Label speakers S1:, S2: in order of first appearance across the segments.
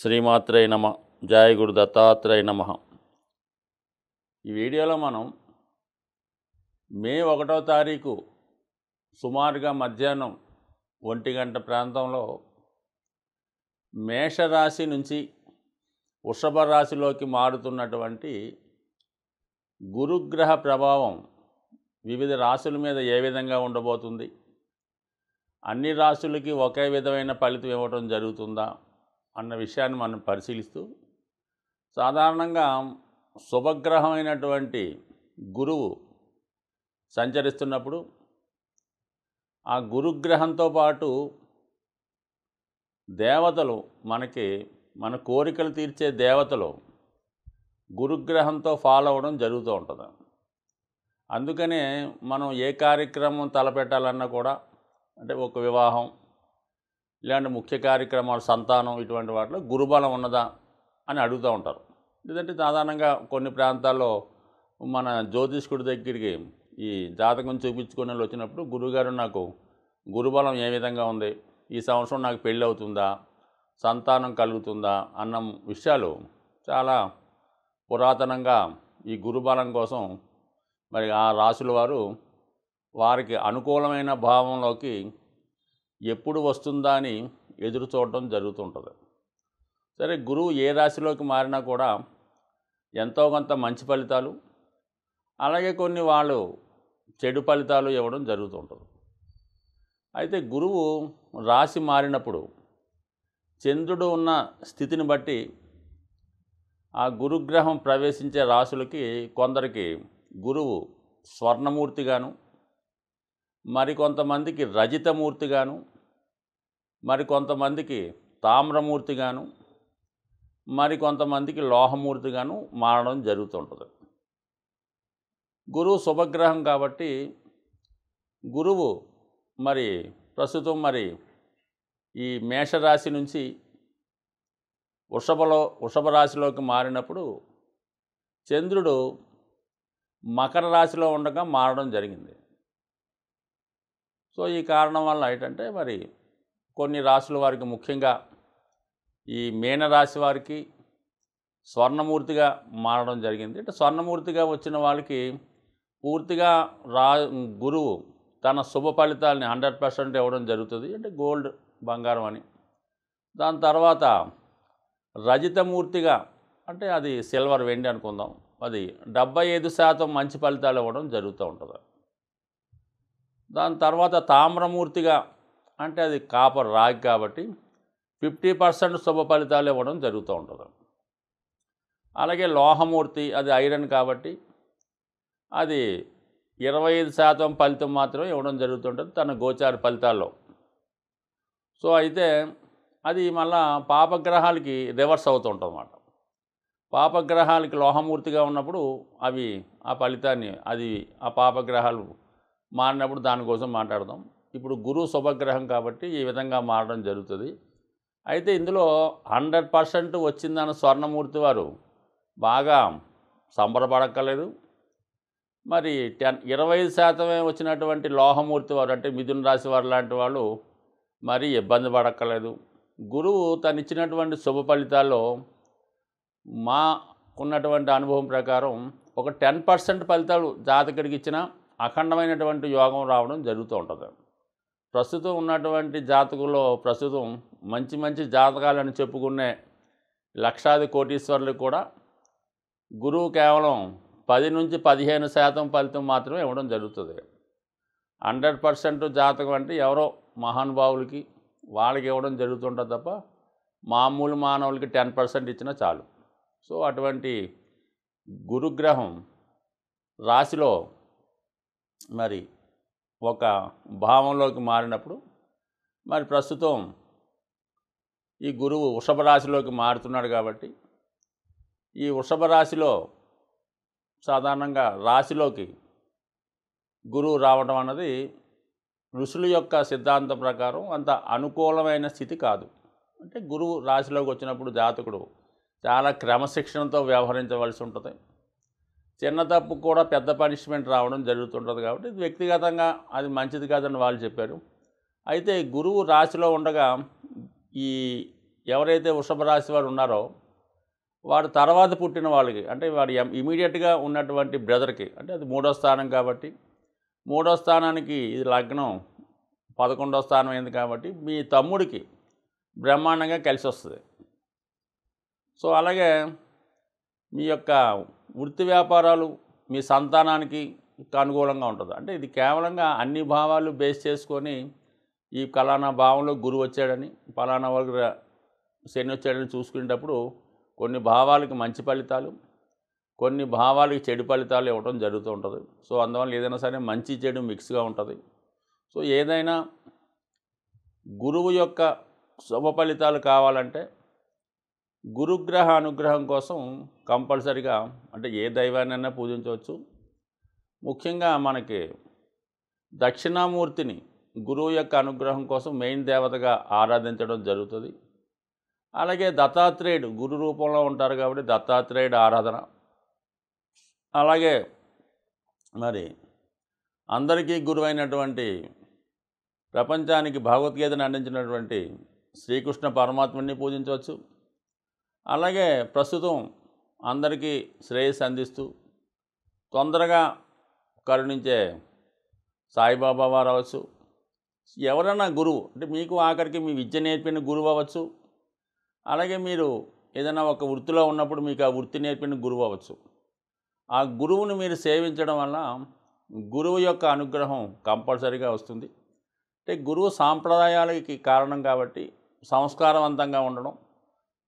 S1: శ్రీమాత్రే నమ. జయ గురు దత్తాత్రేయ నమ. ఈ వీడియోలో మనం మే 1వ తారీఖు సుమారుగా మధ్యాహ్నం 1 గంట ప్రాంతంలో మేషరాశి నుంచి వృషభ రాశిలోకి మారుతున్నటువంటి గురుగ్రహ ప్రభావం వివిధ రాశుల మీద ఏ విధంగా ఉండబోతుంది, అన్ని రాశులకి ఒకే విధమైన ఫలితం ఇవ్వడం జరుగుతుందా అన్న విషయాన్ని మనం పరిశీలిస్తూ, సాధారణంగా శుభగ్రహమైనటువంటి గురువు సంచరిస్తున్నప్పుడు ఆ గురుగ్రహంతో పాటు దేవతలు మన కోరికలు తీర్చే దేవతలు గురుగ్రహంతో ఫాలో అవ్వడం జరుగుతూ ఉంటుంది. అందుకనే మనం ఏ కార్యక్రమం తలపెట్టాలన్నా కూడా, అంటే ఒక వివాహం ఇలాంటి ముఖ్య కార్యక్రమాలు, సంతానం, ఇటువంటి వాటిలో గురుబలం ఉన్నదా అని అడుగుతూ ఉంటారు. లేదంటే సాధారణంగా కొన్ని ప్రాంతాల్లో మన జ్యోతిష్కుడి దగ్గరికి ఈ జాతకం చూపించుకునే వాళ్ళు వచ్చినప్పుడు, గురువుగారు నాకు గురుబలం ఏ విధంగా ఉంది, ఈ సంవత్సరం నాకు పెళ్ళి అవుతుందా, సంతానం కలుగుతుందా అన్న విషయాలు చాలా పురాతనంగా ఈ గురుబలం కోసం మరి ఆ రాశుల వారు వారికి అనుకూలమైన భావంలోకి ఎప్పుడు వస్తుందా అని ఎదురు చూడటం జరుగుతుంటుంది. సరే, గురువు ఏ రాశిలోకి మారినా కూడా ఎంతో కొంత మంచి ఫలితాలు, అలాగే కొన్ని వాళ్ళు చెడు ఫలితాలు ఇవ్వడం జరుగుతుంటుంది. అయితే గురువు రాశి మారినప్పుడు చంద్రుడు ఉన్న స్థితిని బట్టి ఆ గురుగ్రహం ప్రవేశించే రాశులకి కొందరికి గురువు స్వర్ణమూర్తిగాను, మరికొంతమందికి రజితమూర్తిగాను, మరికొంతమందికి తామ్రమూర్తిగాను, మరికొంతమందికి లోహమూర్తిగాను మారడం జరుగుతుంటుంది. గురువు శుభగ్రహం కాబట్టి గురువు ప్రస్తుతం ఈ మేషరాశి నుంచి వృషభ రాశిలోకి మారినప్పుడు చంద్రుడు మకర రాశిలో ఉండగా మారడం జరిగింది. సో ఈ కారణం వల్ల ఏంటంటే కొన్ని రాశుల వారికి, ముఖ్యంగా ఈ మీనరాశి వారికి స్వర్ణమూర్తిగా మారడం జరిగింది. అంటే స్వర్ణమూర్తిగా వచ్చిన వాళ్ళకి పూర్తిగా గురువు తన శుభ ఫలితాలని 100% ఇవ్వడం జరుగుతుంది. అంటే గోల్డ్, బంగారం అని. దాని తర్వాత రజితమూర్తిగా, అంటే అది సిల్వర్, వెండి అనుకుందాం, అది 75% మంచి ఫలితాలు ఇవ్వడం జరుగుతూ ఉంటుంది. దాని తర్వాత తామ్రమూర్తిగా, అంటే అది కాపర్, రాగి కాబట్టి 50% శుభ ఫలితాలు ఇవ్వడం జరుగుతూ ఉంటుంది. అలాగే లోహమూర్తి, అది ఐరన్ కాబట్టి అది 25% ఫలితం మాత్రమే ఇవ్వడం జరుగుతుంటుంది తన గోచార ఫలితాల్లో. సో అయితే అది మళ్ళా పాపగ్రహాలకి రివర్స్ అవుతుంటుంది అన్నమాట. పాపగ్రహాలకి లోహమూర్తిగా ఉన్నప్పుడు అవి ఆ ఫలితాన్ని, ఆ పాపగ్రహాలు మారినప్పుడు దానికోసం మాట్లాడదాం. ఇప్పుడు గురువు శుభగ్రహం కాబట్టి ఈ విధంగా మారడం జరుగుతుంది. అయితే ఇందులో 100% వచ్చిందన్న స్వర్ణమూర్తి వారు బాగా సంబరపడక్కర్లేదు. 25% వచ్చినటువంటి లోహమూర్తి వారు, అంటే మిథున రాశి వారు లాంటి వాళ్ళు మరీ ఇబ్బంది పడక్కర్లేదు. గురువు తను ఇచ్చినటువంటి శుభ ఫలితాల్లో ఉన్నటువంటి అనుభవం ప్రకారం ఒక 10% ఫలితాలు జాతకుడికి ఇచ్చిన అఖండమైనటువంటి యోగం రావడం జరుగుతూ ఉంటుంది. ప్రస్తుతం ఉన్నటువంటి జాతకుల్లో ప్రస్తుతం మంచి మంచి జాతకాలని చెప్పుకునే లక్షాది కోటీశ్వరులకు కూడా గురువు కేవలం 10 నుంచి 15% ఫలితం మాత్రమే ఇవ్వడం జరుగుతుంది. 100% జాతకం అంటే ఎవరో మహానుభావులకి వాళ్ళకి ఇవ్వడం జరుగుతుంటుంది తప్ప మామూలు మానవులకి 10% ఇచ్చినా చాలు. సో అటువంటి గురుగ్రహం రాశిలో ఒక భావంలోకి మారినప్పుడు ప్రస్తుతం ఈ గురువు వృషభ రాశిలోకి మారుతున్నాడు కాబట్టి ఈ వృషభ రాశిలో సాధారణంగా రాశిలోకి గురువు రావడం అన్నది ఋషుల యొక్క సిద్ధాంతం ప్రకారం అంత అనుకూలమైన స్థితి కాదు. అంటే గురువు రాశిలోకి వచ్చినప్పుడు జాతకుడు చాలా క్రమశిక్షణతో వ్యవహరించవలసి ఉంటుంది. చిన్న తప్పు కూడా పెద్ద పనిష్మెంట్ రావడం జరుగుతుంటుంది. కాబట్టి వ్యక్తిగతంగా అది మంచిది కాదని వాళ్ళు చెప్పారు. అయితే గురువు రాశిలో ఉండగా ఈ ఎవరైతే వృషభ రాశి వారు ఉన్నారో వాడు తర్వాత పుట్టిన వాళ్ళకి, అంటే వాడు ఇమీడియట్గా ఉన్నటువంటి బ్రదర్కి, అంటే అది 3వ స్థానం కాబట్టి 3వ స్థానానికి ఇది లగ్నం 11వ స్థానం అయింది కాబట్టి మీ తమ్ముడికి బ్రహ్మాండంగా కలిసి వస్తుంది. సో అలాగే మీ యొక్క వృత్తి వ్యాపారాలు మీ సంతానానికి అనుకూలంగా ఉంటుంది. అంటే ఇది కేవలంగా అన్ని భావాలు బేస్ చేసుకొని ఈ ఫలానా భావంలో గురువు వచ్చాడని, ఫలానా వాళ్ళకి శని వచ్చాడని చూసుకునేటప్పుడు కొన్ని భావాలకి మంచి ఫలితాలు, కొన్ని భావాలకి చెడు ఫలితాలు ఇవ్వడం జరుగుతూ ఉంటుంది. సో అందువల్ల ఏదైనా సరే మంచి చెడు మిక్స్గా ఉంటుంది. సో ఏదైనా గురువు యొక్క శుభ ఫలితాలు కావాలంటే గురుగ్రహ అనుగ్రహం కోసం కంపల్సరిగా, అంటే ఏ దైవాన్నైనా పూజించవచ్చు. ముఖ్యంగా మనకి దక్షిణామూర్తిని గురువు యొక్క అనుగ్రహం కోసం మెయిన్ దేవతగా ఆరాధించడం జరుగుతుంది. అలాగే దత్తాత్రేయుడు గురు రూపంలో ఉంటారు కాబట్టి దత్తాత్రేయుడు ఆరాధన. అలాగే మరి అందరికీ గురువైనటువంటి, ప్రపంచానికి భగవద్గీతను అందించినటువంటి శ్రీకృష్ణ పరమాత్ముని పూజించవచ్చు. అలాగే ప్రస్తుతం అందరికీ శ్రేయస్సు అందిస్తూ తొందరగా కరుణించే సాయిబాబా వారు అవ్వచ్చు. ఎవరైనా గురువు, అంటే మీకు ఆఖరికి మీ విద్య నేర్పిన గురువు అవ్వచ్చు. అలాగే మీరు ఏదైనా ఒక వృత్తిలో ఉన్నప్పుడు మీకు ఆ వృత్తి నేర్పిన గురువు అవ్వచ్చు. ఆ గురువును మీరు సేవించడం వల్ల గురువు యొక్క అనుగ్రహం కంపల్సరీగా వస్తుంది. అంటే గురువు సాంప్రదాయాలకి కారణం కాబట్టి సంస్కారవంతంగా ఉండడం,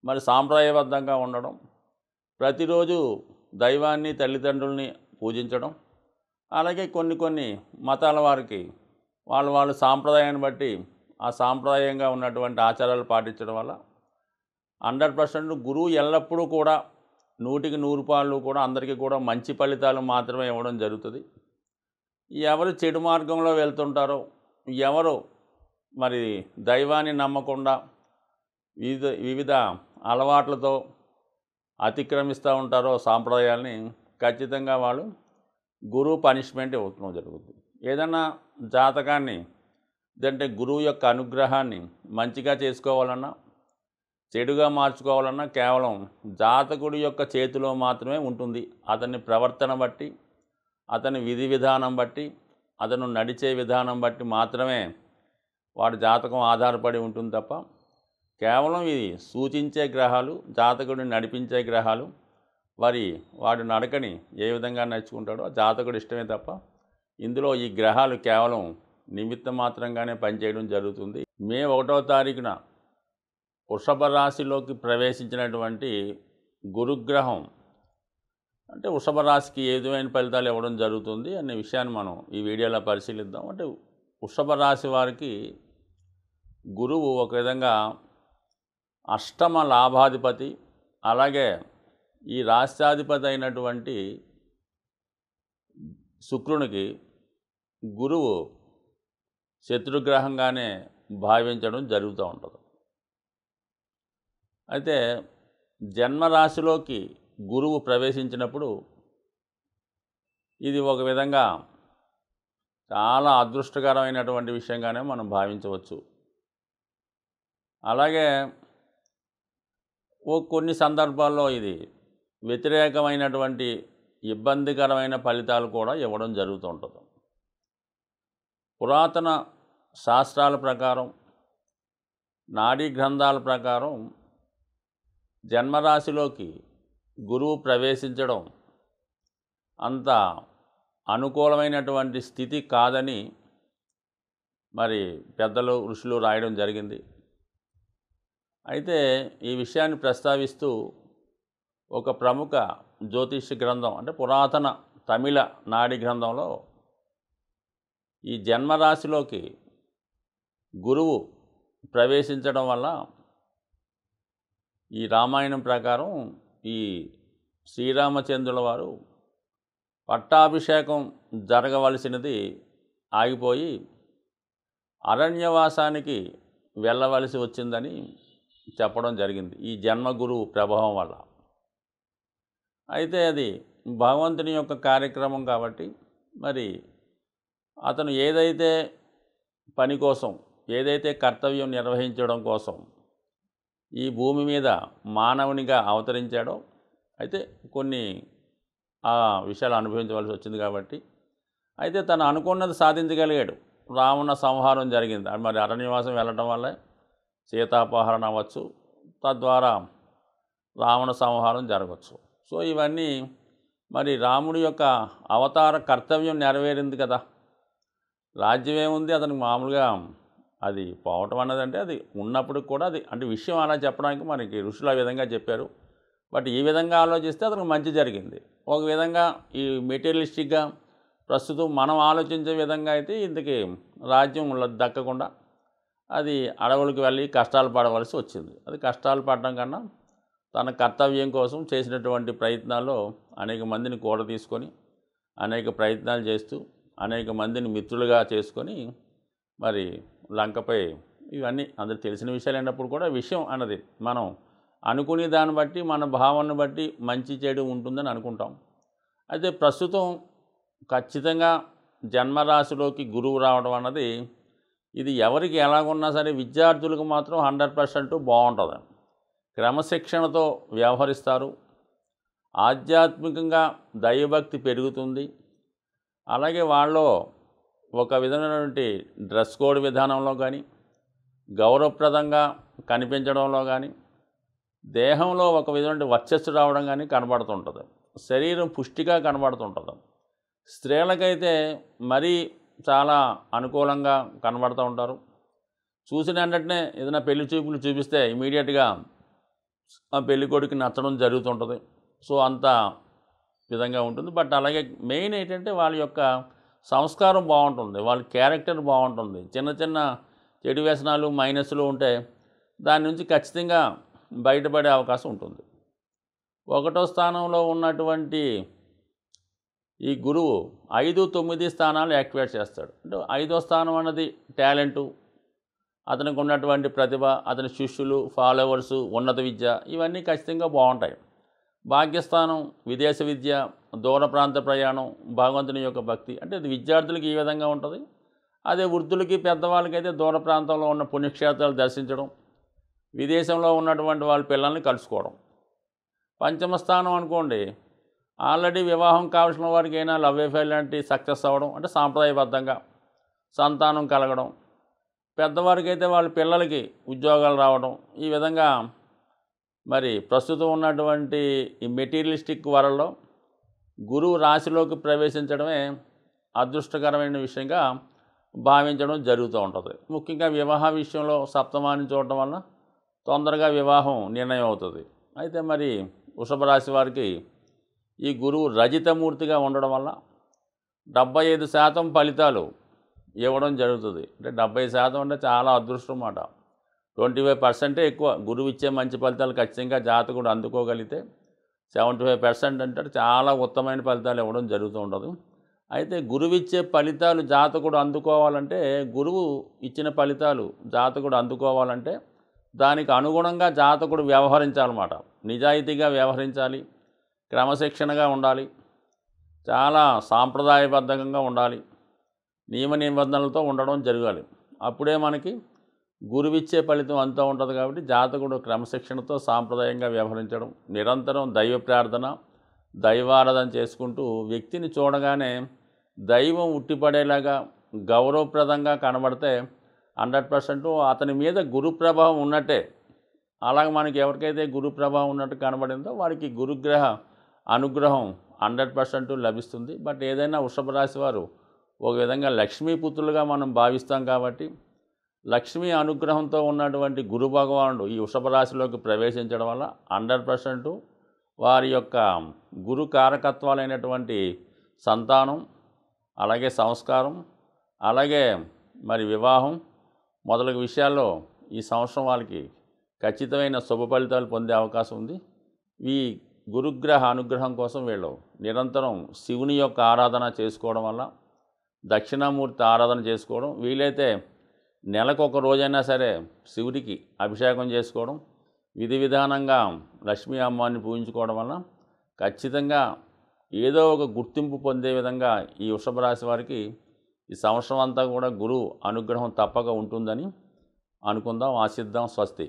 S1: మరి సాంప్రదాయబద్ధంగా ఉండడం, ప్రతిరోజు దైవాన్ని తల్లిదండ్రుల్ని పూజించడం, అలాగే కొన్ని మతాల వారికి వాళ్ళు సాంప్రదాయాన్ని బట్టి ఆ సాంప్రదాయంగా ఉన్నటువంటి ఆచారాలు పాటించడం వల్ల 100% గురువు ఎల్లప్పుడూ కూడా 100కి 100 పాళ్ళు కూడా అందరికీ కూడా మంచి ఫలితాలు మాత్రమే ఇవ్వడం జరుగుతుంది. ఎవరు చెడు మార్గంలో వెళ్తుంటారో, ఎవరు మరి దైవాన్ని నమ్మకుండా వివిధ అలవాట్లతో అతిక్రమిస్తూ ఉంటారో సాంప్రదాయాల్ని, ఖచ్చితంగా వాళ్ళు గురువు పనిష్మెంట్ ఇవ్వడం జరుగుతుంది. ఏదన్నా జాతకాన్ని, ఇదంటే గురువు యొక్క అనుగ్రహాన్ని మంచిగా చేసుకోవాలన్నా చెడుగా మార్చుకోవాలన్నా కేవలం జాతకుడి యొక్క చేతిలో మాత్రమే ఉంటుంది. అతని ప్రవర్తన బట్టి, అతని విధి విధానం బట్టి, అతను నడిచే విధానం బట్టి మాత్రమే వాడి జాతకం ఆధారపడి ఉంటుంది తప్ప, కేవలం ఇది సూచించే గ్రహాలు, జాతకుడిని నడిపించే గ్రహాలు, వాడి నడకని ఏ విధంగా నడుచుకుంటాడో జాతకుడు ఇష్టమే తప్ప, ఇందులో ఈ గ్రహాలు కేవలం నిమిత్త మాత్రంగానే పనిచేయడం జరుగుతుంది. మే 1వ తారీఖున వృషభ రాశిలోకి ప్రవేశించినటువంటి గురుగ్రహం, అంటే వృషభ రాశికి ఏ విధమైన ఫలితాలు ఇవ్వడం జరుగుతుంది అనే విషయాన్ని మనం ఈ వీడియోలో పరిశీలిద్దాం. అంటే వృషభ రాశి వారికి గురువు ఒక విధంగా అష్టమ లాభాధిపతి, అలాగే ఈ రాష్ట్రాధిపతి అయినటువంటి శుక్రునికి గురువు శత్రుగ్రహంగానే భావించడం జరుగుతూ ఉంటుంది. అయితే జన్మరాశిలోకి గురువు ప్రవేశించినప్పుడు ఇది ఒక విధంగా చాలా అదృష్టకరమైనటువంటి విషయంగానే మనం భావించవచ్చు. అలాగే కొన్ని సందర్భాల్లో ఇది వ్యతిరేకమైనటువంటి ఇబ్బందికరమైన ఫలితాలు కూడా ఇవ్వడం జరుగుతూ ఉంటుంది. పురాతన శాస్త్రాల ప్రకారం, నాడీ గ్రంథాల ప్రకారం జన్మరాశిలోకి గురువు ప్రవేశించడం అంత అనుకూలమైనటువంటి స్థితి కాదని మరి పెద్దలు, ఋషులు రాయడం జరిగింది. అయితే ఈ విషయాన్ని ప్రస్తావిస్తూ ఒక ప్రముఖ జ్యోతిష గ్రంథం, అంటే పురాతన తమిళ నాడీ గ్రంథంలో ఈ జన్మరాశిలోకి గురువు ప్రవేశించడం వల్ల ఈ రామాయణం ప్రకారం ఈ శ్రీరామచంద్రుల వారు పట్టాభిషేకం జరగవలసినది ఆగిపోయి అరణ్యవాసానికి వెళ్ళవలసి వచ్చిందని చెప్పడం జరిగింది ఈ జన్మగురువు ప్రభావం వల్ల. అయితే అది భగవంతుని యొక్క కార్యక్రమం కాబట్టి మరి అతను ఏదైతే పని కోసం, ఏదైతే కర్తవ్యం నిర్వహించడం కోసం ఈ భూమి మీద మానవునిగా అవతరించాడో అయితే కొన్ని ఆ విషయాలు అనుభవించవలసి వచ్చింది కాబట్టి అయితే తను అనుకున్నది సాధించగలిగాడు. రావణ సంహారం జరిగింది. మరి అరణ్యవాసం వెళ్ళటం వల్లే సీతాపహరణ అవ్వచ్చు, తద్వారా రావణ సంహారం జరగవచ్చు. సో ఇవన్నీ మరి రాముడి యొక్క అవతార కర్తవ్యం నెరవేరింది కదా. రాజ్యం ఏముంది అతనికి మామూలుగా అది పోవటం అన్నది అంటే అది ఉన్నప్పుడు కూడా అది అంటే విషయం అలా చెప్పడానికి మనకి ఋషులు ఆ విధంగా చెప్పారు. బట్ ఈ విధంగా ఆలోచిస్తే అతనికి మంచి జరిగింది. ఒక విధంగా ఈ మెటీరియలిస్టిక్గా ప్రస్తుతం మనం ఆలోచించే విధంగా అయితే ఇందుకు రాజ్యం దక్కకుండా అది అడవులకు వెళ్ళి కష్టాలు పడవలసి వచ్చింది. అది కష్టాలు పడడం కన్నా తన కర్తవ్యం కోసం చేసినటువంటి ప్రయత్నాల్లో అనేక మందిని కూడా తీసుకొని అనేక ప్రయత్నాలు చేస్తూ అనేక మందిని మిత్రులుగా చేసుకొని మరి లంకపై ఇవన్నీ అందరికి తెలిసిన విషయాలు అయినప్పుడు కూడా విషయం అన్నది మనం అనుకునే దాన్ని బట్టి మన భావనను బట్టి మంచి చెడు ఉంటుందని అనుకుంటాం. అయితే ప్రస్తుతం ఖచ్చితంగా జన్మరాశిలోకి గురువు రావడం అన్నది ఇది ఎవరికి ఎలాగున్నా సరే విద్యార్థులకు మాత్రం 100% బాగుంటుంది. క్రమశిక్షణతో వ్యవహరిస్తారు, ఆధ్యాత్మికంగా దైవభక్తి పెరుగుతుంది. అలాగే వాళ్ళలో ఒక విధమైనటువంటి డ్రెస్ కోడ్ విధానంలో కానీ గౌరవప్రదంగా కనిపించడంలో కానీ దేహంలో ఒక విధమైన వర్చస్సు రావడం కానీ కనబడుతుంటుంది. శరీరం పుష్టిగా కనబడుతుంటుంది. స్త్రీలకైతే మరీ చాలా అనుకూలంగా కనబడుతూ ఉంటారు. చూసిన వెంటనే ఏదైనా పెళ్లి చూపులు చూపిస్తే ఇమీడియట్గా ఆ పెళ్లి కొడుకు నచ్చడం జరుగుతుంటుంది. సో అంత విధంగా ఉంటుంది. బట్ అలాగే మెయిన్ ఏంటంటే వాళ్ళ యొక్క సంస్కారం బాగుంటుంది, వాళ్ళ క్యారెక్టర్ బాగుంటుంది. చిన్న చిన్న చెడు వ్యసనాలు మైనస్లు ఉంటే దాని నుంచి ఖచ్చితంగా బయటపడే అవకాశం ఉంటుంది. 1వ స్థానంలో ఉన్నటువంటి ఈ గురువు 5, 9 స్థానాలు యాక్టివేట్ చేస్తాడు. అంటే 5వ స్థానం అన్నది టాలెంటు, అతనికి ఉన్నటువంటి ప్రతిభ, అతని శిష్యులు, ఫాలోవర్సు, ఉన్నత విద్య ఇవన్నీ ఖచ్చితంగా బాగుంటాయి. భాగ్యస్థానం విదేశ విద్య, దూర ప్రాంత ప్రయాణం, భగవంతుని యొక్క భక్తి. అంటే ఇది విద్యార్థులకి ఈ విధంగా ఉంటుంది. అదే వృద్ధులకి పెద్దవాళ్ళకైతే దూర ప్రాంతంలో ఉన్న పుణ్యక్షేత్రాలు దర్శించడం, విదేశంలో ఉన్నటువంటి వాళ్ళ పిల్లల్ని కలుసుకోవడం. పంచమ స్థానం అనుకోండి, ఆల్రెడీ వివాహం కావాల్సిన వారికి అయినా లవ్ అఫైర్ లాంటి సక్సెస్ అవ్వడం, అంటే సాంప్రదాయబద్ధంగా సంతానం కలగడం. పెద్దవారికి అయితే వాళ్ళ పిల్లలకి ఉద్యోగాలు రావడం. ఈ విధంగా మరి ప్రస్తుతం ఉన్నటువంటి ఈ మెటీరియలిస్టిక్ వరల్డ్లో గురువు రాశిలోకి ప్రవేశించడమే అదృష్టకరమైన విషయంగా భావించడం జరుగుతూ ఉంటుంది. ముఖ్యంగా వివాహ విషయంలో సప్తమాన్ని చూడటం వల్ల తొందరగా వివాహం నిర్ణయం అవుతుంది. అయితే మరి వృషభ రాశి వారికి ఈ గురువు రజితమూర్తిగా ఉండడం వల్ల 75% ఫలితాలు ఇవ్వడం జరుగుతుంది. అంటే 70% అంటే చాలా అదృష్టం అన్నమాట. 25% ఎక్కువ. గురువు ఇచ్చే మంచి ఫలితాలు ఖచ్చితంగా జాతకుడు అందుకోగలిగితే 75% అంటే చాలా ఉత్తమమైన ఫలితాలు ఇవ్వడం జరుగుతూ ఉంటుంది. అయితే గురువు ఇచ్చే ఫలితాలు జాతకుడు అందుకోవాలంటే, గురువు ఇచ్చిన ఫలితాలు జాతకుడు అందుకోవాలంటే దానికి అనుగుణంగా జాతకుడు వ్యవహరించాలన్నమాట. నిజాయితీగా వ్యవహరించాలి, క్రమశిక్షణగా ఉండాలి, చాలా సాంప్రదాయబద్ధంగా ఉండాలి, నియమ నిబంధనలతో ఉండడం జరగాలి. అప్పుడే మనకి గురువిచ్చే ఫలితం అంతా ఉంటుంది. కాబట్టి జాతకుడు క్రమశిక్షణతో సాంప్రదాయంగా వ్యవహరించడం, నిరంతరం దైవ ప్రార్థన, దైవారాధన చేసుకుంటూ వ్యక్తిని చూడగానే దైవం ఉట్టిపడేలాగా గౌరవప్రదంగా కనబడితే 100% అతని మీద గురు ప్రభావం ఉన్నట్టే. అలాగే మనకి ఎవరికైతే గురు ప్రభావం ఉన్నట్టు కనబడిందో వారికి గురుగ్రహ అనుగ్రహం 100% లభిస్తుంది. బట్ ఏదైనా వృషభ రాశి వారు ఒక విధంగా లక్ష్మీపుత్రులుగా మనం భావిస్తాం కాబట్టి లక్ష్మీ అనుగ్రహంతో ఉన్నటువంటి గురు భగవానుడు ఈ వృషభ రాశిలోకి ప్రవేశించడం వల్ల 100% వారి యొక్క గురు కారకత్వాలైనటువంటి సంతానం, అలాగే సంస్కారం, అలాగే మరి వివాహం మొదలగు విషయాల్లో ఈ సంవత్సరం వాళ్ళకి ఖచ్చితమైన శుభ ఫలితాలు పొందే అవకాశం ఉంది. ఈ గురుగ్రహ అనుగ్రహం కోసం వీళ్ళు నిరంతరం శివుని యొక్క ఆరాధన చేసుకోవడం వల్ల, దక్షిణామూర్తి ఆరాధన చేసుకోవడం, వీలైతే నెలకు ఒక రోజైనా సరే శివుడికి అభిషేకం చేసుకోవడం, విధి విధానంగా లక్ష్మీ అమ్మవారిని పూజించుకోవడం వల్ల ఖచ్చితంగా ఏదో ఒక గుర్తింపు పొందే విధంగా ఈ వృషభ రాశి వారికి ఈ సంవత్సరం అంతా కూడా గురువు అనుగ్రహం తప్పక ఉంటుందని అనుకుందాం, ఆశిద్దాం. స్వస్తి.